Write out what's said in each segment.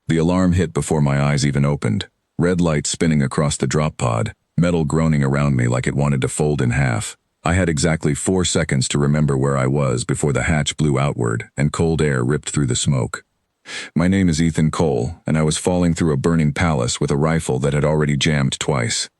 The alarm hit before my eyes even opened. Red light spinning across the drop pod, metal groaning around me like it wanted to fold in half. I had exactly 4 seconds to remember where I was before the hatch blew outward and cold air ripped through the smoke. My name is Ethan Cole, and I was falling through a burning palace with a rifle that had already jammed twice.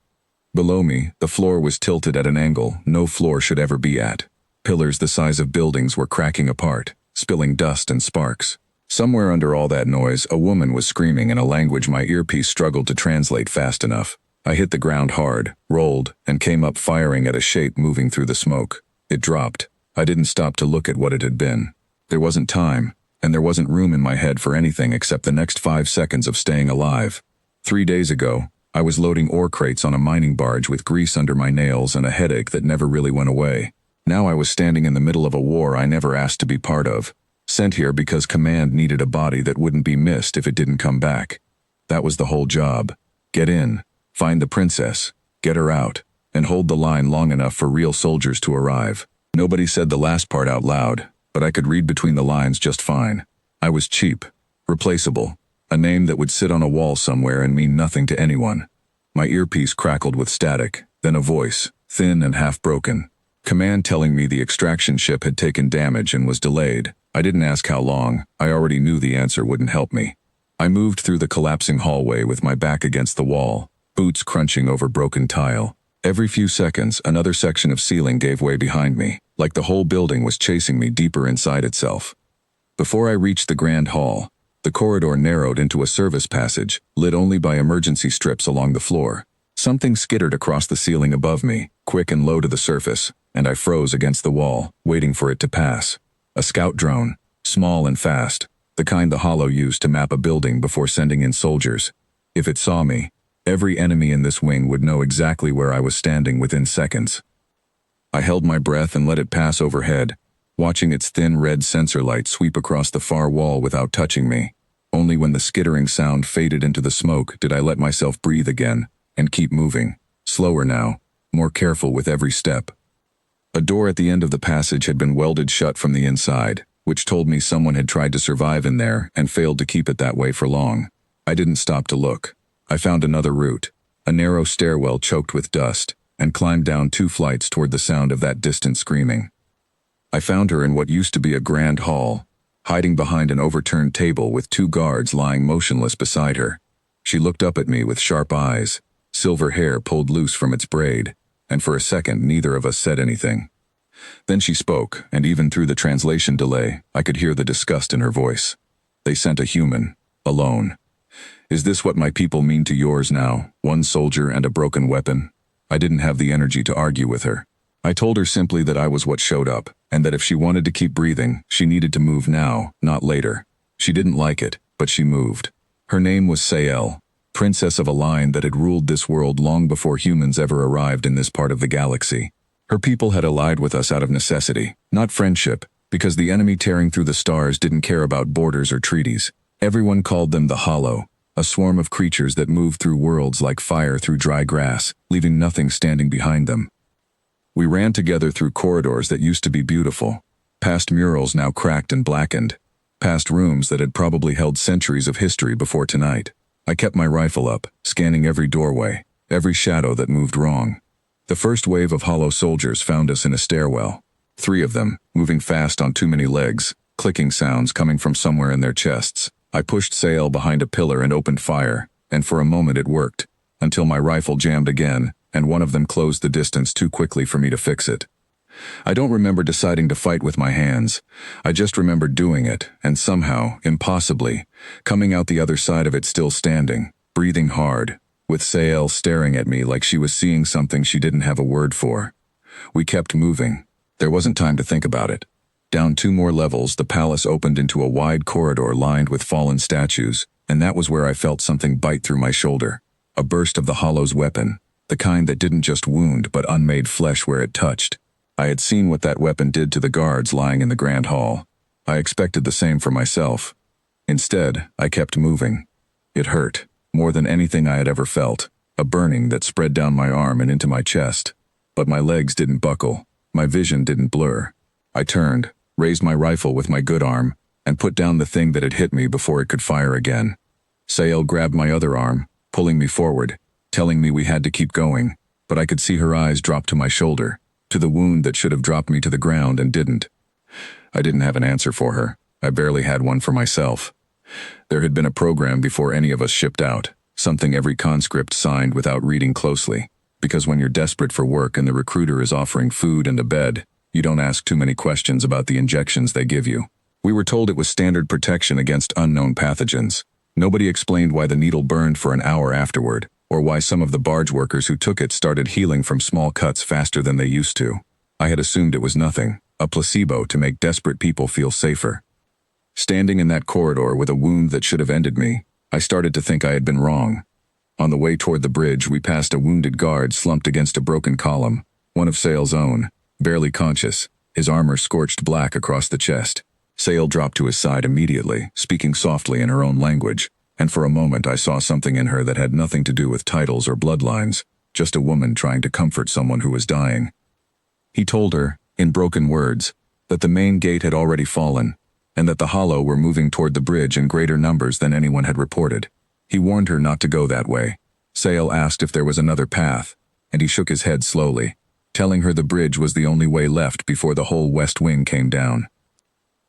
Below me, the floor was tilted at an angle no floor should ever be at. Pillars the size of buildings were cracking apart, spilling dust and sparks. Somewhere under all that noise, a woman was screaming in a language my earpiece struggled to translate fast enough. I hit the ground hard, rolled, and came up firing at a shape moving through the smoke. It dropped. I didn't stop to look at what it had been. There wasn't time, and there wasn't room in my head for anything except the next 5 seconds of staying alive. 3 days ago, I was loading ore crates on a mining barge with grease under my nails and a headache that never really went away. Now I was standing in the middle of a war I never asked to be part of, sent here because Command needed a body that wouldn't be missed if it didn't come back. That was the whole job. Get in, find the princess, get her out, and hold the line long enough for real soldiers to arrive. Nobody said the last part out loud, but I could read between the lines just fine. I was cheap, replaceable, a name that would sit on a wall somewhere and mean nothing to anyone. My earpiece crackled with static, then a voice, thin and half-broken. Command telling me the extraction ship had taken damage and was delayed. I didn't ask how long, I already knew the answer wouldn't help me. I moved through the collapsing hallway with my back against the wall, boots crunching over broken tile. Every few seconds, another section of ceiling gave way behind me, like the whole building was chasing me deeper inside itself. Before I reached the grand hall, the corridor narrowed into a service passage, lit only by emergency strips along the floor. Something skittered across the ceiling above me, quick and low to the surface, and I froze against the wall, waiting for it to pass. A scout drone, small and fast, the kind the Hollow used to map a building before sending in soldiers. If it saw me, every enemy in this wing would know exactly where I was standing within seconds. I held my breath and let it pass overhead, watching its thin red sensor light sweep across the far wall without touching me. Only when the skittering sound faded into the smoke did I let myself breathe again and keep moving, slower now, more careful with every step. A door at the end of the passage had been welded shut from the inside, which told me someone had tried to survive in there and failed to keep it that way for long. I didn't stop to look. I found another route, a narrow stairwell choked with dust, and climbed down 2 flights toward the sound of that distant screaming. I found her in what used to be a grand hall, hiding behind an overturned table with 2 guards lying motionless beside her. She looked up at me with sharp eyes, silver hair pulled loose from its braid, and for a second neither of us said anything. Then she spoke, and even through the translation delay, I could hear the disgust in her voice. They sent a human, alone. Is this what my people mean to yours now, 1 soldier and a broken weapon? I didn't have the energy to argue with her. I told her simply that I was what showed up, and that if she wanted to keep breathing, she needed to move now, not later. She didn't like it, but she moved. Her name was Sael, princess of a line that had ruled this world long before humans ever arrived in this part of the galaxy. Her people had allied with us out of necessity, not friendship, because the enemy tearing through the stars didn't care about borders or treaties. Everyone called them the Hollow, a swarm of creatures that moved through worlds like fire through dry grass, leaving nothing standing behind them. We ran together through corridors that used to be beautiful, past murals now cracked and blackened, past rooms that had probably held centuries of history before tonight. I kept my rifle up, scanning every doorway, every shadow that moved wrong. The first wave of Hollow soldiers found us in a stairwell. 3 of them, moving fast on too many legs, clicking sounds coming from somewhere in their chests. I pushed Sael behind a pillar and opened fire, and for a moment it worked, until my rifle jammed again, and one of them closed the distance too quickly for me to fix it. I don't remember deciding to fight with my hands. I just remember doing it, and somehow, impossibly, coming out the other side of it still standing, breathing hard, with Sael staring at me like she was seeing something she didn't have a word for. We kept moving. There wasn't time to think about it. Down 2 more levels, the palace opened into a wide corridor lined with fallen statues, and that was where I felt something bite through my shoulder. A burst of the Hollow's weapon, the kind that didn't just wound but unmade flesh where it touched. I had seen what that weapon did to the guards lying in the grand hall. I expected the same for myself. Instead, I kept moving. It hurt, more than anything I had ever felt, a burning that spread down my arm and into my chest. But my legs didn't buckle, my vision didn't blur. I turned, raised my rifle with my good arm, and put down the thing that had hit me before it could fire again. Sael grabbed my other arm, pulling me forward, telling me we had to keep going, but I could see her eyes drop to my shoulder, to the wound that should have dropped me to the ground and didn't. I didn't have an answer for her. I barely had one for myself. There had been a program before any of us shipped out, something every conscript signed without reading closely, because when you're desperate for work and the recruiter is offering food and a bed, you don't ask too many questions about the injections they give you. We were told it was standard protection against unknown pathogens. Nobody explained why the needle burned for an hour afterward, or why some of the barge workers who took it started healing from small cuts faster than they used to. I had assumed it was nothing, a placebo to make desperate people feel safer. Standing in that corridor with a wound that should have ended me, I started to think I had been wrong. On the way toward the bridge, we passed a wounded guard slumped against a broken column, one of Sael's own, barely conscious, his armor scorched black across the chest. Sael dropped to his side immediately, speaking softly in her own language, and for a moment I saw something in her that had nothing to do with titles or bloodlines, just a woman trying to comfort someone who was dying. He told her, in broken words, that the main gate had already fallen, and that the Hollow were moving toward the bridge in greater numbers than anyone had reported. He warned her not to go that way. Sael asked if there was another path, and he shook his head slowly, telling her the bridge was the only way left before the whole west wing came down.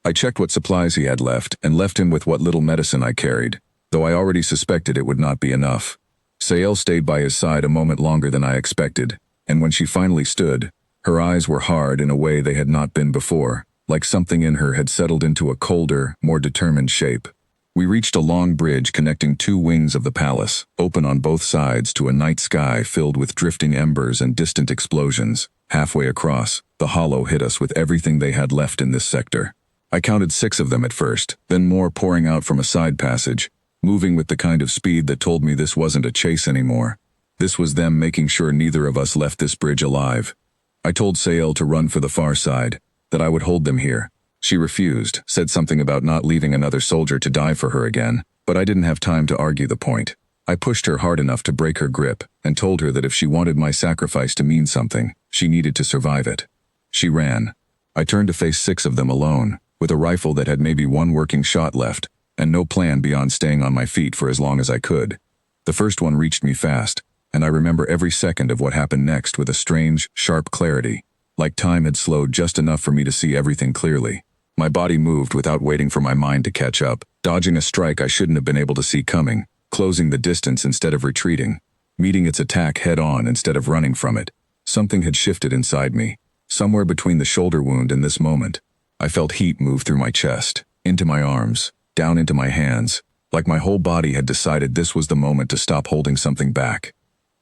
I checked what supplies he had left and left him with what little medicine I carried, though I already suspected it would not be enough. Sael stayed by his side a moment longer than I expected, and when she finally stood, her eyes were hard in a way they had not been before, like something in her had settled into a colder, more determined shape. We reached a long bridge connecting two wings of the palace, open on both sides to a night sky filled with drifting embers and distant explosions. Halfway across, the Hollow hit us with everything they had left in this sector. I counted 6 of them at first, then more pouring out from a side passage, moving with the kind of speed that told me this wasn't a chase anymore. This was them making sure neither of us left this bridge alive. I told Sael to run for the far side, that I would hold them here. She refused, said something about not leaving another soldier to die for her again, but I didn't have time to argue the point. I pushed her hard enough to break her grip, and told her that if she wanted my sacrifice to mean something, she needed to survive it. She ran. I turned to face 6 of them alone, with a rifle that had maybe one working shot left, and no plan beyond staying on my feet for as long as I could. The first one reached me fast, and I remember every second of what happened next with a strange, sharp clarity, like time had slowed just enough for me to see everything clearly. My body moved without waiting for my mind to catch up, dodging a strike I shouldn't have been able to see coming, closing the distance instead of retreating, meeting its attack head-on instead of running from it. Something had shifted inside me, somewhere between the shoulder wound and this moment. I felt heat move through my chest, into my arms, down into my hands, like my whole body had decided this was the moment to stop holding something back.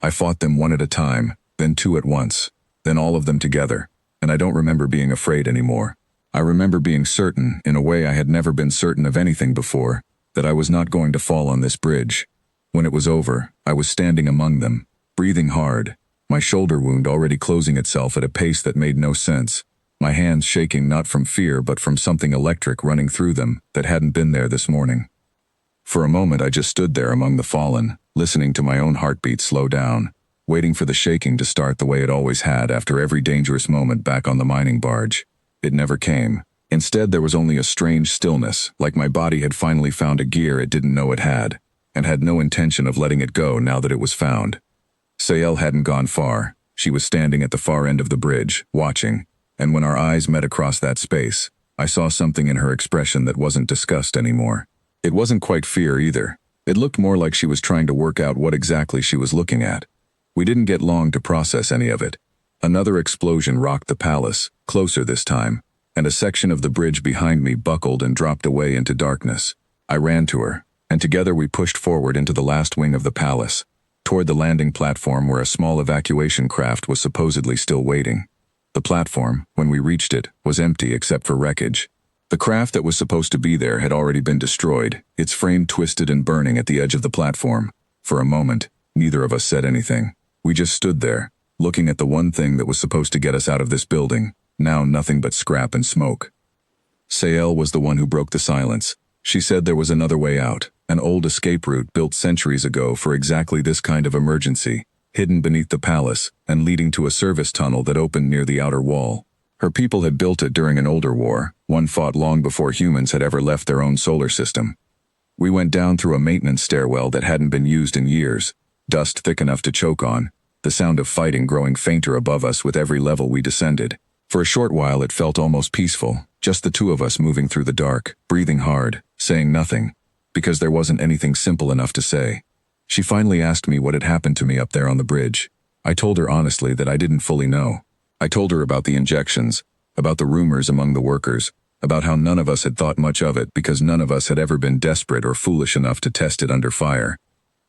I fought them one at a time, then 2 at once, then all of them together, and I don't remember being afraid anymore. I remember being certain, in a way I had never been certain of anything before, that I was not going to fall on this bridge. When it was over, I was standing among them, breathing hard, my shoulder wound already closing itself at a pace that made no sense, my hands shaking not from fear but from something electric running through them that hadn't been there this morning. For a moment I just stood there among the fallen, listening to my own heartbeat slow down, waiting for the shaking to start the way it always had after every dangerous moment back on the mining barge. It never came. Instead, there was only a strange stillness, like my body had finally found a gear it didn't know it had, and had no intention of letting it go now that it was found. Sael hadn't gone far. She was standing at the far end of the bridge, watching, and when our eyes met across that space, I saw something in her expression that wasn't disgust anymore. It wasn't quite fear either. It looked more like she was trying to work out what exactly she was looking at. We didn't get long to process any of it. Another explosion rocked the palace, closer this time, and a section of the bridge behind me buckled and dropped away into darkness. I ran to her, and together we pushed forward into the last wing of the palace, toward the landing platform where a small evacuation craft was supposedly still waiting. The platform, when we reached it, was empty except for wreckage. The craft that was supposed to be there had already been destroyed, its frame twisted and burning at the edge of the platform. For a moment, neither of us said anything. We just stood there, looking at the one thing that was supposed to get us out of this building, now nothing but scrap and smoke. Sael was the one who broke the silence. She said there was another way out, an old escape route built centuries ago for exactly this kind of emergency, hidden beneath the palace and leading to a service tunnel that opened near the outer wall. Her people had built it during an older war, one fought long before humans had ever left their own solar system. We went down through a maintenance stairwell that hadn't been used in years, dust thick enough to choke on, the sound of fighting growing fainter above us with every level we descended. For a short while it felt almost peaceful, just the two of us moving through the dark, breathing hard, saying nothing, because there wasn't anything simple enough to say. She finally asked me what had happened to me up there on the bridge. I told her honestly that I didn't fully know. I told her about the injections, about the rumors among the workers, about how none of us had thought much of it because none of us had ever been desperate or foolish enough to test it under fire.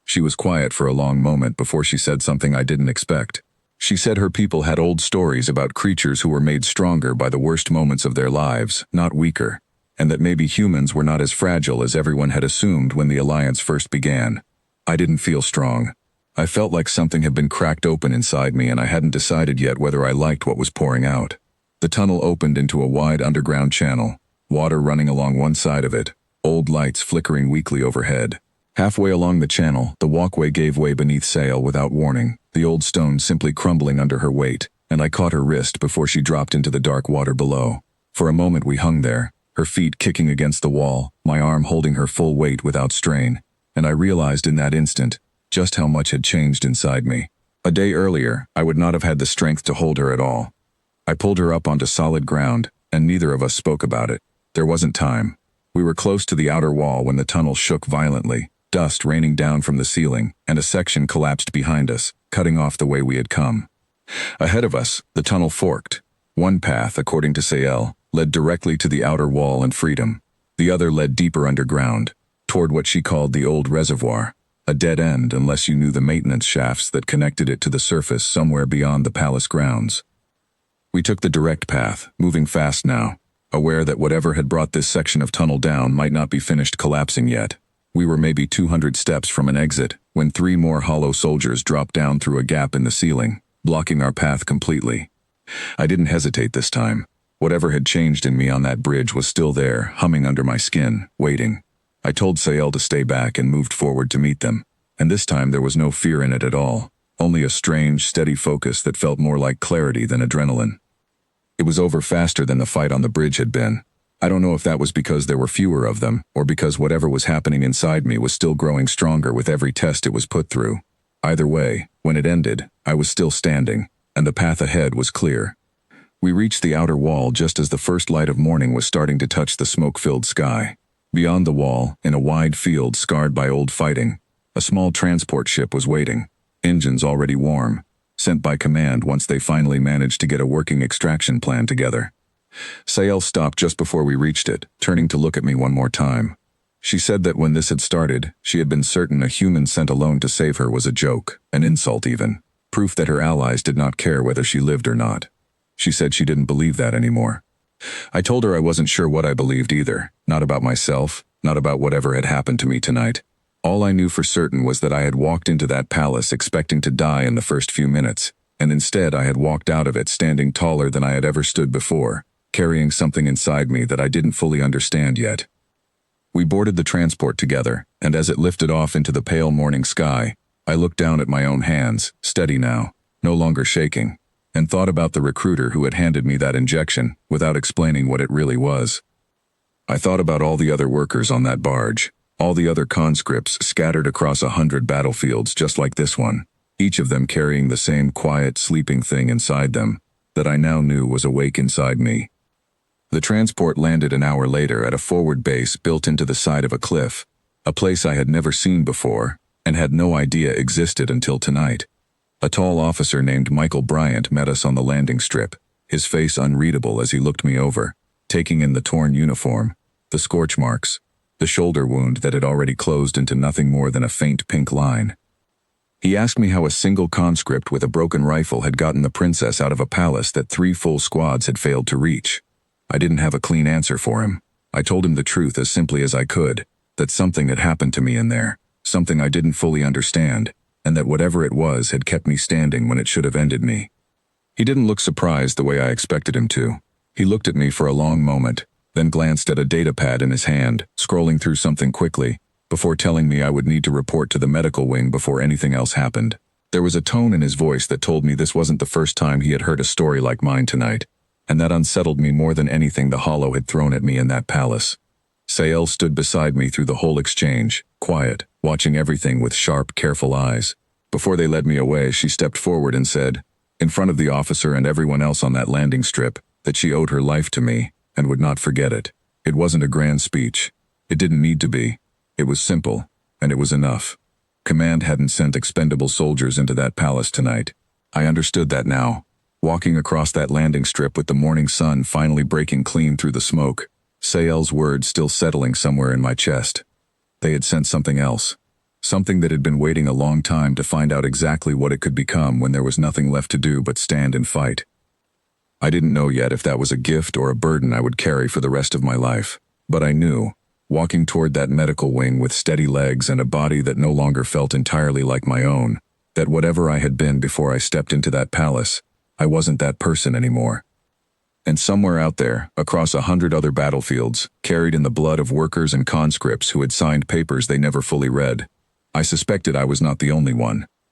She was quiet for a long moment before she said something I didn't expect. She said her people had old stories about creatures who were made stronger by the worst moments of their lives, not weaker, and that maybe humans were not as fragile as everyone had assumed when the alliance first began. I didn't feel strong. I felt like something had been cracked open inside me and I hadn't decided yet whether I liked what was pouring out. The tunnel opened into a wide underground channel, water running along one side of it, old lights flickering weakly overhead. Halfway along the channel, the walkway gave way beneath sail without warning, the old stone simply crumbling under her weight, and I caught her wrist before she dropped into the dark water below. For a moment we hung there, her feet kicking against the wall, my arm holding her full weight without strain, and I realized in that instant just how much had changed inside me. A day earlier, I would not have had the strength to hold her at all. I pulled her up onto solid ground, and neither of us spoke about it. There wasn't time. We were close to the outer wall when the tunnel shook violently, dust raining down from the ceiling, and a section collapsed behind us, cutting off the way we had come. Ahead of us, the tunnel forked. One path, according to Sael, led directly to the outer wall and freedom. The other led deeper underground, toward what she called the old reservoir, a dead end unless you knew the maintenance shafts that connected it to the surface somewhere beyond the palace grounds. We took the direct path, moving fast now, aware that whatever had brought this section of tunnel down might not be finished collapsing yet. We were maybe 200 steps from an exit when 3 more hollow soldiers dropped down through a gap in the ceiling, blocking our path completely. I didn't hesitate this time. Whatever had changed in me on that bridge was still there, humming under my skin, waiting. I told Sael to stay back and moved forward to meet them, and this time there was no fear in it at all, only a strange, steady focus that felt more like clarity than adrenaline. It was over faster than the fight on the bridge had been. I don't know if that was because there were fewer of them, or because whatever was happening inside me was still growing stronger with every test it was put through. Either way, when it ended, I was still standing, and the path ahead was clear. We reached the outer wall just as the first light of morning was starting to touch the smoke-filled sky. Beyond the wall, in a wide field scarred by old fighting, a small transport ship was waiting, engines already warm, sent by command once they finally managed to get a working extraction plan together. Sael stopped just before we reached it, turning to look at me one more time. She said that when this had started, she had been certain a human sent alone to save her was a joke, an insult even, proof that her allies did not care whether she lived or not. She said she didn't believe that anymore. I told her I wasn't sure what I believed either, not about myself, not about whatever had happened to me tonight. All I knew for certain was that I had walked into that palace expecting to die in the first few minutes, and instead I had walked out of it standing taller than I had ever stood before, carrying something inside me that I didn't fully understand yet. We boarded the transport together, and as it lifted off into the pale morning sky, I looked down at my own hands, steady now, no longer shaking, and thought about the recruiter who had handed me that injection without explaining what it really was. I thought about all the other workers on that barge, all the other conscripts scattered across 100 battlefields just like this one, each of them carrying the same quiet, sleeping thing inside them that I now knew was awake inside me. The transport landed an hour later at a forward base built into the side of a cliff, a place I had never seen before and had no idea existed until tonight. A tall officer named Michael Bryant met us on the landing strip, his face unreadable as he looked me over, taking in the torn uniform, the scorch marks, the shoulder wound that had already closed into nothing more than a faint pink line. He asked me how a single conscript with a broken rifle had gotten the princess out of a palace that 3 full squads had failed to reach. I didn't have a clean answer for him. I told him the truth as simply as I could, that something had happened to me in there, something I didn't fully understand, and that whatever it was had kept me standing when it should have ended me. He didn't look surprised the way I expected him to. He looked at me for a long moment, then glanced at a data pad in his hand, scrolling through something quickly, before telling me I would need to report to the medical wing before anything else happened. There was a tone in his voice that told me this wasn't the first time he had heard a story like mine tonight, and that unsettled me more than anything the Hollow had thrown at me in that palace. Sael stood beside me through the whole exchange, quiet, watching everything with sharp, careful eyes. Before they led me away, she stepped forward and said, in front of the officer and everyone else on that landing strip, that she owed her life to me and would not forget it. It wasn't a grand speech. It didn't need to be. It was simple, and it was enough. Command hadn't sent expendable soldiers into that palace tonight. I understood that now. Walking across that landing strip with the morning sun finally breaking clean through the smoke, Sael's words still settling somewhere in my chest. They had sent something else. Something that had been waiting a long time to find out exactly what it could become when there was nothing left to do but stand and fight. I didn't know yet if that was a gift or a burden I would carry for the rest of my life, but I knew, walking toward that medical wing with steady legs and a body that no longer felt entirely like my own, that whatever I had been before I stepped into that palace, I wasn't that person anymore. And somewhere out there, across 100 other battlefields, carried in the blood of workers and conscripts who had signed papers they never fully read, I suspected I was not the only one.